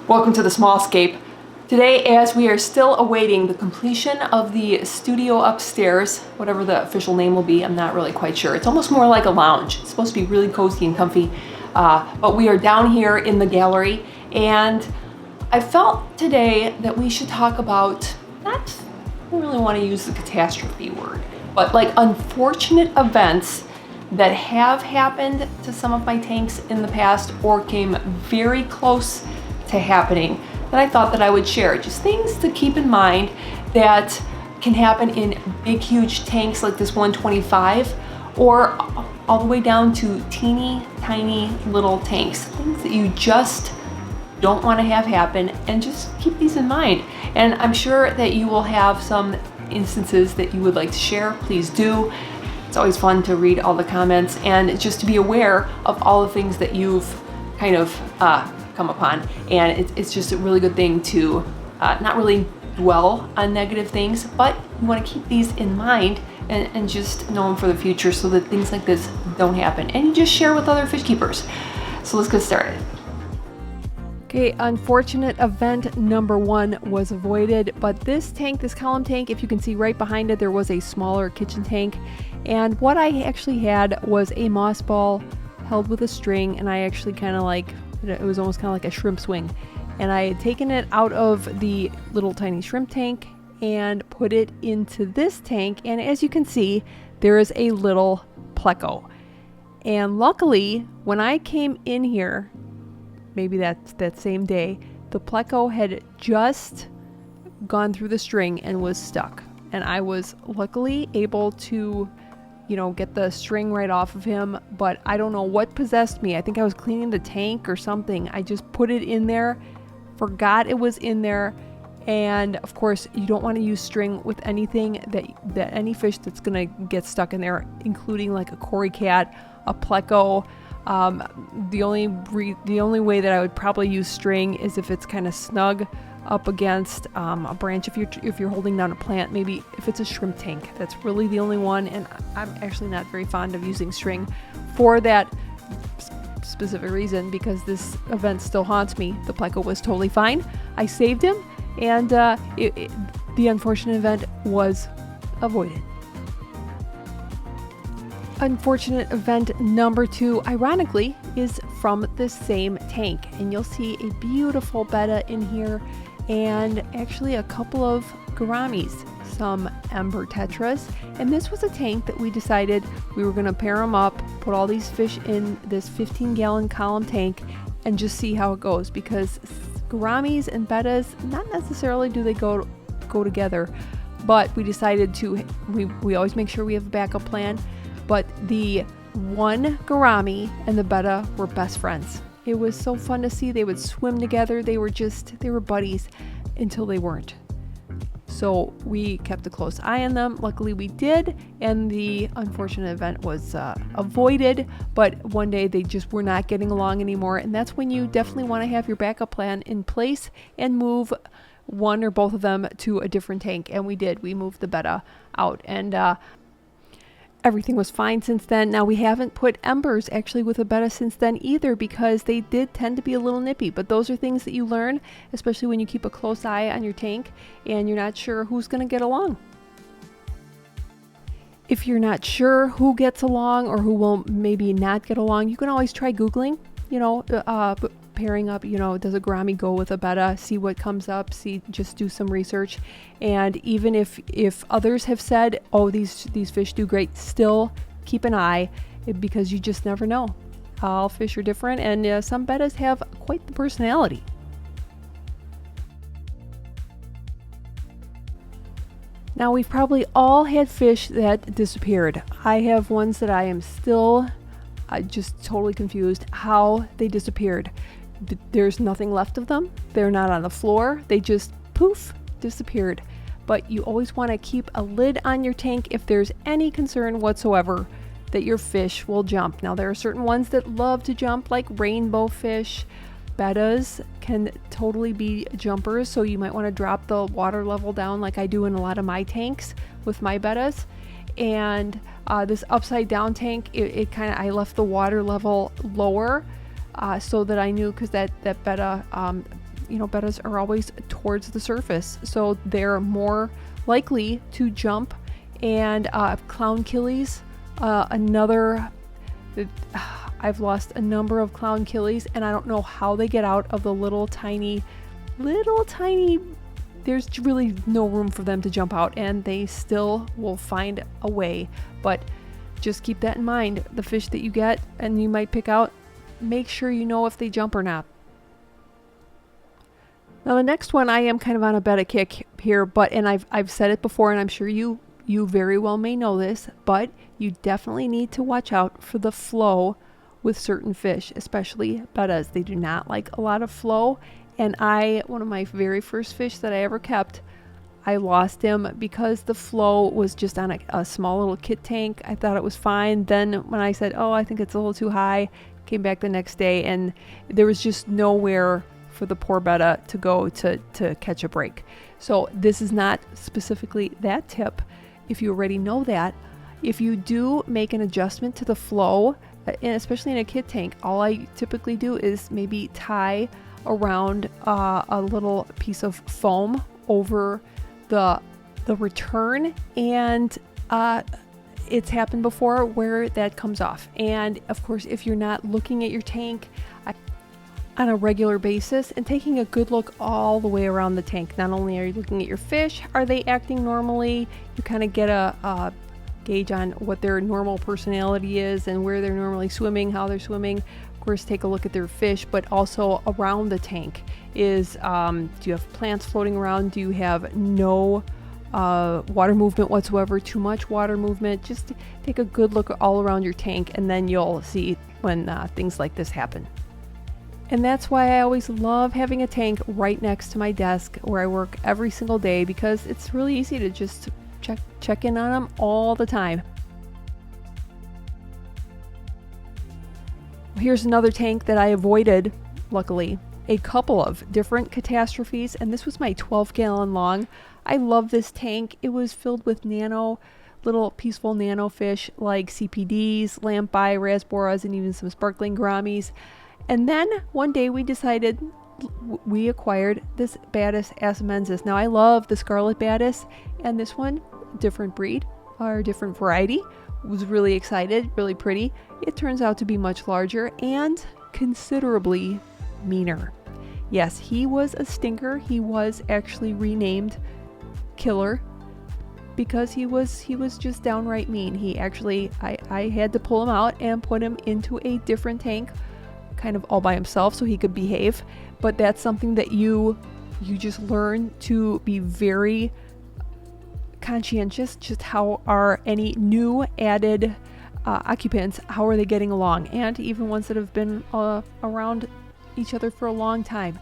Welcome to the small Scape. Today, as we are still awaiting the completion of the studio upstairs, whatever the official name will be, I'm not really quite sure. It's almost more like a lounge. It's supposed to be really cozy and comfy, but we are down here in the gallery, and I felt today that we should talk about, I don't really want to use the catastrophe word, but like unfortunate events that have happened to some of my tanks in the past or came very close to happening, that I thought that I would share. Just things to keep in mind that can happen in big, huge tanks like this 125, or all the way down to teeny, tiny little tanks. Things that you just don't want to have happen, and just keep these in mind. And I'm sure that you will have some instances that you would like to share. Please do. It's always fun to read all the comments and just to be aware of all the things that you've kind of come upon. And it's just a really good thing to not really dwell on negative things, but you want to keep these in mind and just know them for the future so that things like this don't happen. And you just share with other fish keepers. So let's get started. Okay, unfortunate event number 1 was avoided, but this tank, this column tank, if you can see right behind it, there was a smaller kitchen tank. And what I actually had was a moss ball held with a string, and I actually kind of like, it was almost kind of like a shrimp swing. And I had taken it out of the little tiny shrimp tank and put it into this tank. And as you can see, there is a little pleco. And luckily, when I came in here, maybe that same day, the pleco had just gone through the string and was stuck. And I was luckily able to, get the string right off of him, but I don't know what possessed me. I think I was cleaning the tank or something. I just put it in there, forgot it was in there. And of course, you don't want to use string with anything that any fish that's gonna get stuck in there, including like a cory cat, a pleco. The only way that I would probably use string is if it's kind of snug up against a branch. If you're holding down a plant, maybe if it's a shrimp tank, that's really the only one. And I'm actually not very fond of using string for that specific reason, because this event still haunts me. The pleco was totally fine. I saved him, and the unfortunate event was avoided. Unfortunate event number 2, ironically, is from the same tank, and you'll see a beautiful betta in here, and actually a couple of gouramis, some ember tetras. And this was a tank that we decided we were going to pair them up, put all these fish in this 15-gallon column tank, and just see how it goes, because gouramis and bettas, not necessarily do they go together, but we decided to, we always make sure we have a backup plan. But the one gourami and the betta were best friends. It was so fun to see. They would swim together. They were buddies until they weren't. So we kept a close eye on them. Luckily we did, and the unfortunate event was avoided. But one day they just were not getting along anymore, and that's when you definitely want to have your backup plan in place and move one or both of them to a different tank. And we did. We moved the betta out, and everything was fine since then. Now, we haven't put embers actually with a betta since then either, because they did tend to be a little nippy. But those are things that you learn, especially when you keep a close eye on your tank and you're not sure who's going to get along. If you're not sure who gets along or who will maybe not get along, you can always try Googling, pairing up, does a gourami go with a betta? See what comes up, just do some research. And even if others have said, oh, these fish do great, still keep an eye, because you just never know. All fish are different, and some bettas have quite the personality. Now, we've probably all had fish that disappeared. I have ones that I am still just totally confused how they disappeared. There's nothing left of them. They're not on the floor. They just poof, disappeared. But you always want to keep a lid on your tank if there's any concern whatsoever that your fish will jump. Now, there are certain ones that love to jump, like rainbow fish. Bettas can totally be jumpers, so you might want to drop the water level down like I do in a lot of my tanks with my bettas. And this upside down tank, I left the water level lower so that I knew, because that betta bettas are always towards the surface, so they're more likely to jump. And clown killies, I've lost a number of clown killies, and I don't know how they get out of the little tiny, there's really no room for them to jump out, and they still will find a way. But just keep that in mind. The fish that you get and you might pick out, make sure you know if they jump or not. Now the next one, I am kind of on a betta kick here, and I've said it before, and I'm sure you very well may know this, but you definitely need to watch out for the flow with certain fish, especially bettas. They do not like a lot of flow. And one of my very first fish that I ever kept, I lost him because the flow was just on a small little kit tank. I thought it was fine. Then when I said, oh, I think it's a little too high, came back the next day, and there was just nowhere for the poor betta to go to catch a break. So this is not specifically that tip. If you already know that, if you do make an adjustment to the flow, and especially in a kit tank, all I typically do is maybe tie around a little piece of foam over the return, and it's happened before where that comes off. And of course, if you're not looking at your tank on a regular basis and taking a good look all the way around the tank, not only are you looking at your fish, are they acting normally? You kind of get a gauge on what their normal personality is and where they're normally swimming, how they're swimming. Of course, take a look at their fish, but also around the tank is, do you have plants floating around? Do you have no water movement whatsoever, too much water movement? Just take a good look all around your tank, and then you'll see when things like this happen. And that's why I always love having a tank right next to my desk where I work every single day, because it's really easy to just check in on them all the time. Here's another tank that I avoided, luckily, a couple of different catastrophes, and this was my 12-gallon long. I love this tank. It was filled with little peaceful nano fish like CPDs, lampi, rasboras, and even some sparkling gouramis. And then one day we decided we acquired this Batis asamensis. Now I love the scarlet Batis, and this one, different breed or different variety. Was really excited, really pretty. It turns out to be much larger and considerably meaner. Yes, he was a stinker. He was actually renamed Killer because he was just downright mean. He actually, I had to pull him out and put him into a different tank, kind of all by himself, so he could behave. But that's something that you just learn to be very conscientious. Just how are any new added occupants, how are they getting along? And even ones that have been around each other for a long time.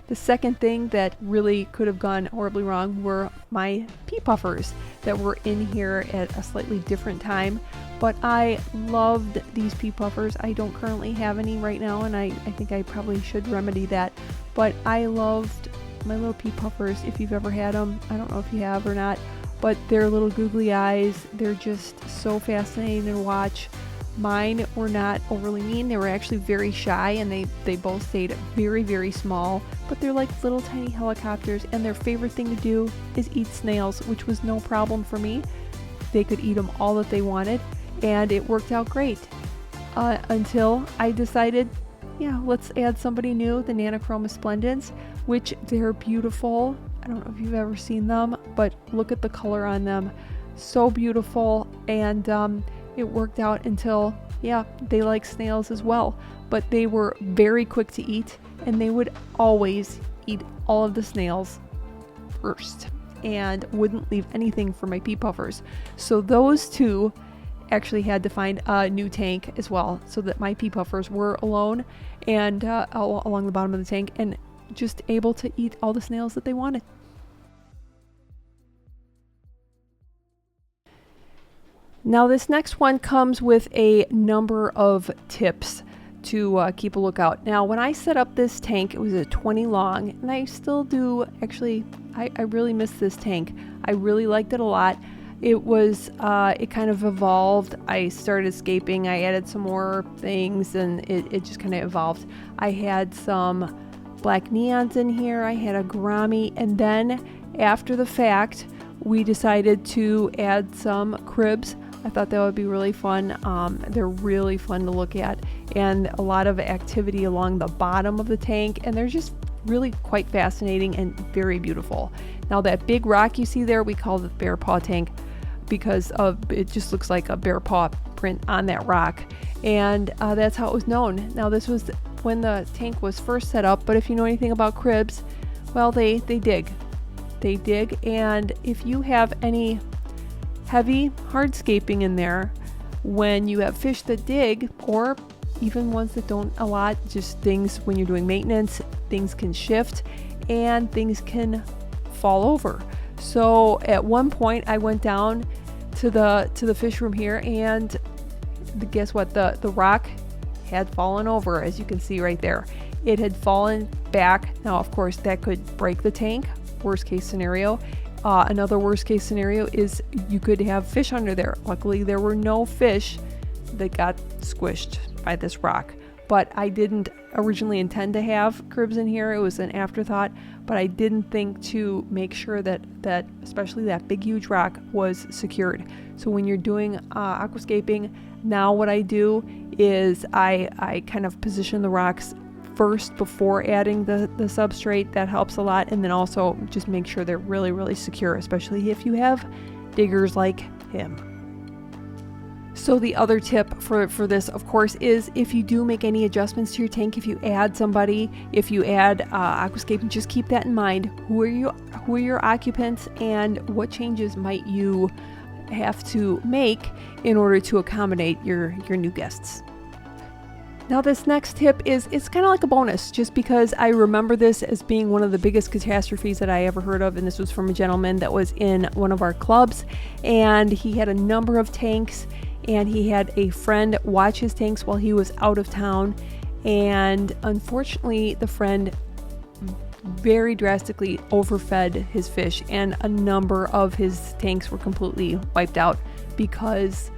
The second thing that really could have gone horribly wrong were my pea puffers that were in here at a slightly different time. But I loved these pea puffers. I don't currently have any right now, and I think I probably should remedy that. But I loved my little pea puffers. If you've ever had them, I don't know if you have or not, but their little googly eyes, they're just so fascinating to watch. Mine were not overly mean. They were actually very shy, and they both stayed very, very small, but they're like little tiny helicopters, and their favorite thing to do is eat snails, which was no problem for me. They could eat them all that they wanted, and it worked out great until I decided, yeah, let's add somebody new, the Nanochroma splendens, which they're beautiful. I don't know if you've ever seen them, but look at the color on them. So beautiful, and it worked out until, yeah, they like snails as well, but they were very quick to eat, and they would always eat all of the snails first and wouldn't leave anything for my pea puffers. So those two actually had to find a new tank as well, so that my pea puffers were alone and along the bottom of the tank, and just able to eat all the snails that they wanted. Now this next one comes with a number of tips to keep a lookout. Now when I set up this tank, it was a 20 long, and I still do. Actually, I really miss this tank. I really liked it a lot. It was, it kind of evolved. I started scaping, I added some more things, and it just kind of evolved. I had some black neons in here. I had a gourami, and then after the fact, we decided to add some cribs. I thought that would be really fun. They're really fun to look at, and a lot of activity along the bottom of the tank, and they're just really quite fascinating and very beautiful. Now that big rock you see there, we call the bear paw tank because it just looks like a bear paw print on that rock, and that's how it was known. Now this was when the tank was first set up, but if you know anything about cribs, well, they dig, and if you have any heavy hardscaping in there, when you have fish that dig, or even ones that don't a lot, just things when you're doing maintenance, things can shift and things can fall over. So at one point I went down to the fish room here, and guess what, the rock had fallen over, as you can see right there. It had fallen back. Now of course that could break the tank, worst case scenario. Another worst case scenario is you could have fish under there. Luckily there were no fish that got squished by this rock, but I didn't originally intend to have cribs in here. It was an afterthought, but I didn't think to make sure that especially that big huge rock was secured. So when you're doing aquascaping, now what I do is I kind of position the rocks first before adding the substrate. That helps a lot, and then also just make sure they're really, really secure, especially if you have diggers like him. So the other tip for this, of course, is if you do make any adjustments to your tank, if you add somebody, if you add aquascaping, just keep that in mind. Who are your occupants, and what changes might you have to make in order to accommodate your new guests. Now this next tip it's kind of like a bonus, just because I remember this as being one of the biggest catastrophes that I ever heard of, and this was from a gentleman that was in one of our clubs, and he had a number of tanks, and he had a friend watch his tanks while he was out of town, and unfortunately the friend very drastically overfed his fish, and a number of his tanks were completely wiped out because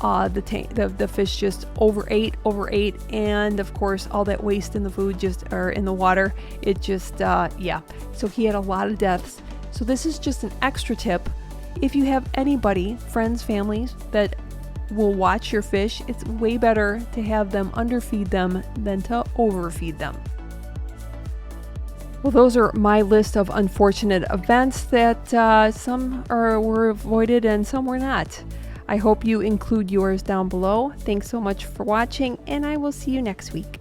the fish just overate, and of course all that waste in the food or in the water, it just so he had a lot of deaths. So this is just an extra tip. If you have anybody, friends, families, that will watch your fish, it's way better to have them underfeed them than to overfeed them. Well, those are my list of unfortunate events that some were avoided and some were not. I hope you include yours down below. Thanks so much for watching, and I will see you next week.